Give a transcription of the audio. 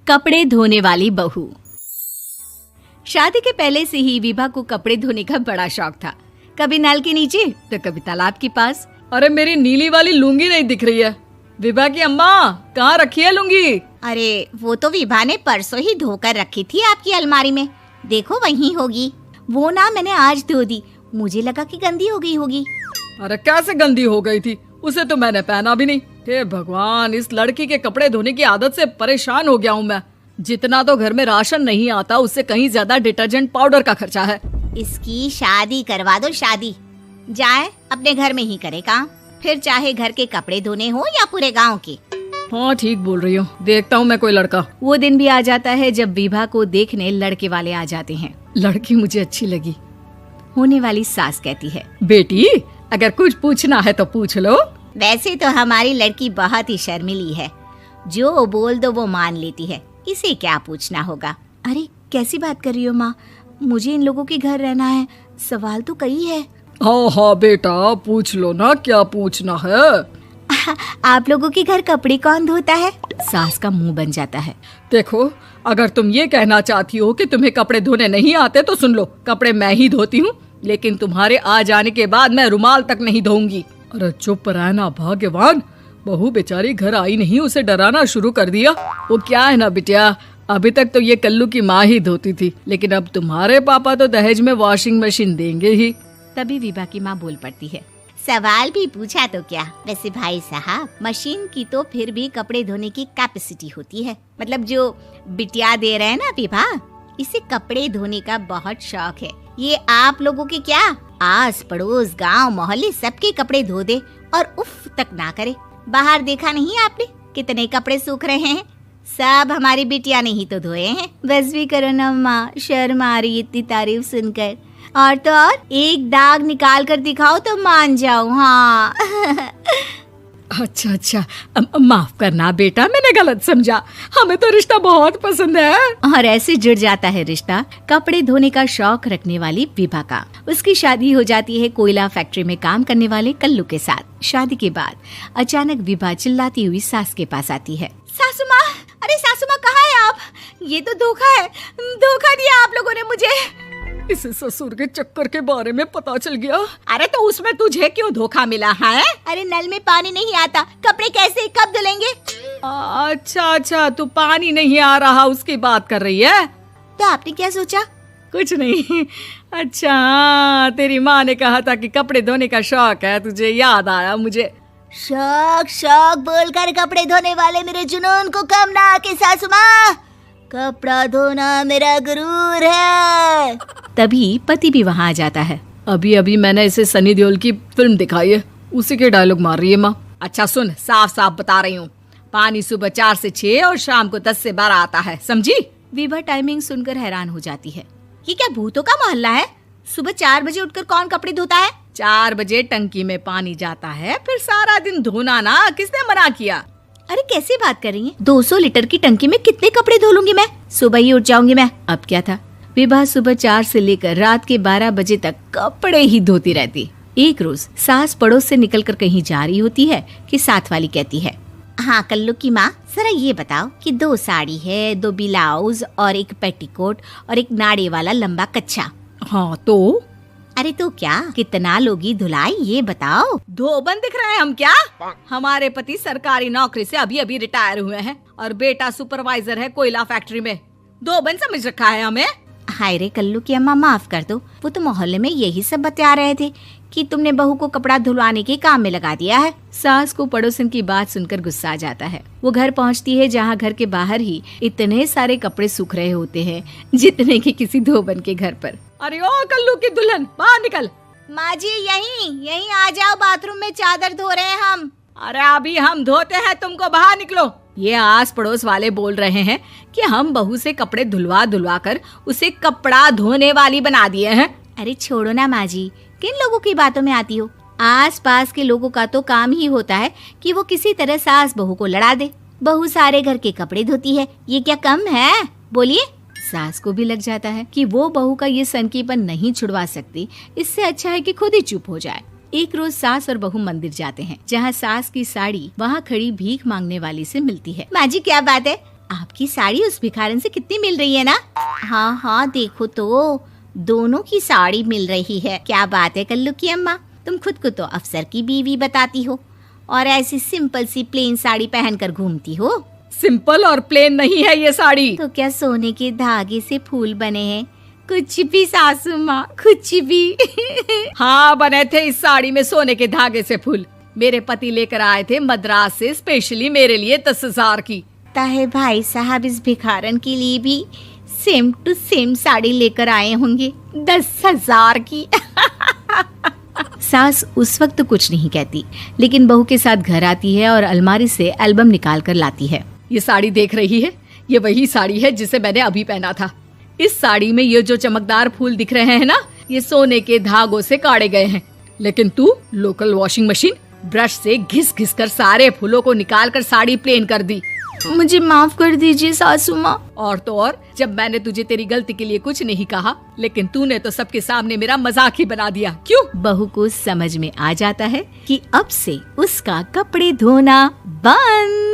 कपड़े धोने वाली बहू। शादी के पहले से ही विभा को कपड़े धोने का बड़ा शौक था। कभी नल के नीचे तो कभी तालाब के पास। अरे मेरी नीली वाली लुंगी नहीं दिख रही है। विभा की अम्मा, कहाँ रखी है लुंगी? अरे वो तो विभा ने परसों ही धोकर रखी थी आपकी अलमारी में, देखो वहीं होगी। वो ना मैंने आज धो दी, मुझे लगा कि गंदी हो गई होगी। अरे कैसे गंदी हो गई थी? उसे तो मैंने पहना भी नहीं। हे भगवान, इस लड़की के कपड़े धोने की आदत से परेशान हो गया हूँ मैं। जितना तो घर में राशन नहीं आता, उससे कहीं ज्यादा डिटर्जेंट पाउडर का खर्चा है। इसकी शादी करवा दो, शादी जाए अपने घर में ही करे काम, फिर चाहे घर के कपड़े धोने हो या पूरे गांव के। हाँ ठीक बोल रही हो, देखता हूँ मैं कोई लड़का। वो दिन भी आ जाता है जब विभा को देखने लड़के वाले आ जाते हैं। लड़की मुझे अच्छी लगी। होने वाली सास कहती है, बेटी अगर कुछ पूछना है तो पूछ लो। वैसे तो हमारी लड़की बहुत ही शर्मीली है, जो बोल दो वो मान लेती है, इसे क्या पूछना होगा। अरे कैसी बात कर रही हो माँ, मुझे इन लोगों के घर रहना है, सवाल तो कई है। हाँ हाँ बेटा, पूछ लो ना, क्या पूछना है। आप लोगों के घर कपड़े कौन धोता है? सास का मुंह बन जाता है। देखो, अगर तुम ये कहना चाहती हो कि तुम्हें कपड़े धोने नहीं आते तो सुन लो, कपड़े मैं ही धोती हूँ, लेकिन तुम्हारे आ जाने के बाद मैं रुमाल तक नहीं धोऊंगी। अरे चुप रहना भाग्यवान, बहू बेचारी घर आई नहीं, उसे डराना शुरू कर दिया। वो क्या है ना बिटिया, अभी तक तो ये कल्लू की माँ ही धोती थी, लेकिन अब तुम्हारे पापा तो दहेज में वॉशिंग मशीन देंगे ही। तभी विभा की माँ बोल पड़ती है, सवाल भी पूछा तो क्या। वैसे भाई साहब, मशीन की तो फिर भी कपड़े धोने की कैपेसिटी होती है। मतलब जो बिटिया दे रहे हैं ना विभा, इसे कपड़े धोने का बहुत शौक है। ये आप लोगों के क्या, आस पड़ोस गांव मोहल्ले सबके कपड़े धो दे और उफ तक ना करे। बाहर देखा नहीं आपने कितने कपड़े सूख रहे हैं? सब हमारी बिटिया ने ही तो धोए हैं। बस भी करो ना माँ, शर्म आ रही इतनी तारीफ सुनकर। और तो और एक दाग निकाल कर दिखाओ तो मान जाऊं। हाँ अच्छा, माफ करना बेटा, मैंने गलत समझा। हमें तो रिश्ता बहुत पसंद है। और ऐसे जुड़ जाता है रिश्ता कपड़े धोने का शौक रखने वाली विभा का। उसकी शादी हो जाती है कोयला फैक्ट्री में काम करने वाले कल्लू के साथ। शादी के बाद अचानक विभा चिल्लाती हुई सास के पास आती है। सासू माँ, अरे सासू माँ कहाँ है आप? ये तो धोखा है, धोखा दिया आप लोगों ने मुझे। इसे ससुर के चक्कर के बारे में पता चल गया। अरे तो उसमें तुझे क्यों धोखा मिला है? अरे नल में पानी नहीं आता, कपड़े कैसे कब धुलेंगे? अच्छा, तू पानी नहीं आ रहा उसकी बात कर रही है। तो आपने क्या सोचा? कुछ नहीं। अच्छा, तेरी माँ ने कहा था कि कपड़े धोने का शौक है तुझे, याद आया मुझे। शौक बोलकर कपड़े धोने वाले मेरे जुनून को कम ना आके सासू माँ, कपड़ा धोना मेरा गुरूर है। तभी पति भी वहाँ आ जाता है। अभी मैंने इसे सनी देओल की फिल्म दिखाई है, उसी के डायलॉग मार रही है माँ। अच्छा सुन, साफ साफ बता रही हूँ, पानी सुबह 4 से 6 और शाम को 10 से 12 आता है, समझी? विभा टाइमिंग सुनकर हैरान हो जाती है। ये क्या भूतों का मोहल्ला है? सुबह 4 बजे उठकर कौन कपड़े धोता है? 4 बजे टंकी में पानी जाता है, फिर सारा दिन धोना ना, किसने मना किया? अरे कैसी बात कर रही हैं? 200 लीटर की टंकी में कितने कपड़े धो लूंगी मैं, सुबह ही उठ जाऊंगी मैं। अब क्या था, विभा सुबह 4 से लेकर रात के 12 बजे तक कपड़े ही धोती रहती। एक रोज सास पड़ोस से निकलकर कहीं जा रही होती है कि साथ वाली कहती है, हाँ कल्लू की माँ, जरा ये बताओ कि 2 साड़ी है, 2 ब्लाउज और एक पेटीकोट और एक नाड़े वाला लंबा कच्छा। हाँ तो? अरे तो क्या, कितना लोगी धुलाई ये बताओ। धोबन दिख रहे हैं हम क्या? हमारे पति सरकारी नौकरी से अभी रिटायर हुए हैं और बेटा सुपरवाइजर है कोयला फैक्ट्री में। धोबन समझ रखा है हमें? हाय रे कल्लू की अम्मा, माफ कर दो, वो तो मोहल्ले में यही सब बता रहे थे कि तुमने बहू को कपड़ा धुलवाने के काम में लगा दिया है। सास को पड़ोसन की बात सुनकर गुस्सा आ जाता है। वो घर पहुंचती है जहां घर के बाहर ही इतने सारे कपड़े सूख रहे होते हैं जितने कि किसी धोबन के घर पर। अरे ओ कल्लू की दुल्हन, बाहर निकल। माँ जी यहीं आ जाओ, बाथरूम में चादर धो रहे हैं हम। अरे अभी हम धोते हैं, तुमको बाहर निकलो। ये आस पड़ोस वाले बोल रहे हैं कि हम बहू से कपड़े धुलवा कर उसे कपड़ा धोने वाली बना दिए हैं। अरे छोड़ो ना माँ जी, किन लोगों की बातों में आती हो? आस पास के लोगों का तो काम ही होता है कि वो किसी तरह सास बहू को लड़ा दे। बहू सारे घर के कपड़े धोती है, ये क्या कम है? बोलिए। सास को भी लग जाता है कि वो बहू का ये सनकीपन नहीं छुड़वा सकती, इससे अच्छा है कि खुद ही चुप हो जाए। एक रोज सास और बहू मंदिर जाते हैं, जहाँ सास की साड़ी वहाँ खड़ी भीख मांगने वाली से मिलती है। माँ जी क्या बात है, आपकी साड़ी उस भिखारन से कितनी मिल रही है ना? हाँ हाँ देखो तो दोनों की साड़ी मिल रही है। क्या बात है कल्लू की अम्मा, तुम खुद को तो अफसर की बीवी बताती हो और ऐसी सिंपल सी प्लेन साड़ी पहनकर घूमती हो। सिंपल और प्लेन नहीं है ये साड़ी। तो क्या सोने के धागे से फूल बने हैं? कुछ भी सासू माँ, कुछ भी। हाँ बने थे इस साड़ी में सोने के धागे से फूल। मेरे पति लेकर आए थे मद्रास से स्पेशली मेरे लिए 10,000 की। ताहे भाई साहब इस भिखारन के लिए भी सेम टू सेम साड़ी लेकर आए होंगे 10,000 की। सास उस वक्त तो कुछ नहीं कहती, लेकिन बहू के साथ घर आती है और अलमारी से एल्बम निकाल कर लाती है। ये साड़ी देख रही है, ये वही साड़ी है जिसे मैंने अभी पहना था। इस साड़ी में ये जो चमकदार फूल दिख रहे हैं ना, ये सोने के धागों से काटे गए हैं। लेकिन तू लोकल वॉशिंग मशीन ब्रश से घिस घिस कर सारे फूलों को निकाल कर साड़ी प्लेन कर दी। मुझे माफ कर दीजिए सासू माँ। और तो और, जब मैंने तुझे तेरी गलती के लिए कुछ नहीं कहा, लेकिन तूने तो सबके सामने मेरा मजाक ही बना दिया। क्यों? बहू को समझ में आ जाता है कि अब से उसका कपड़े धोना बंद।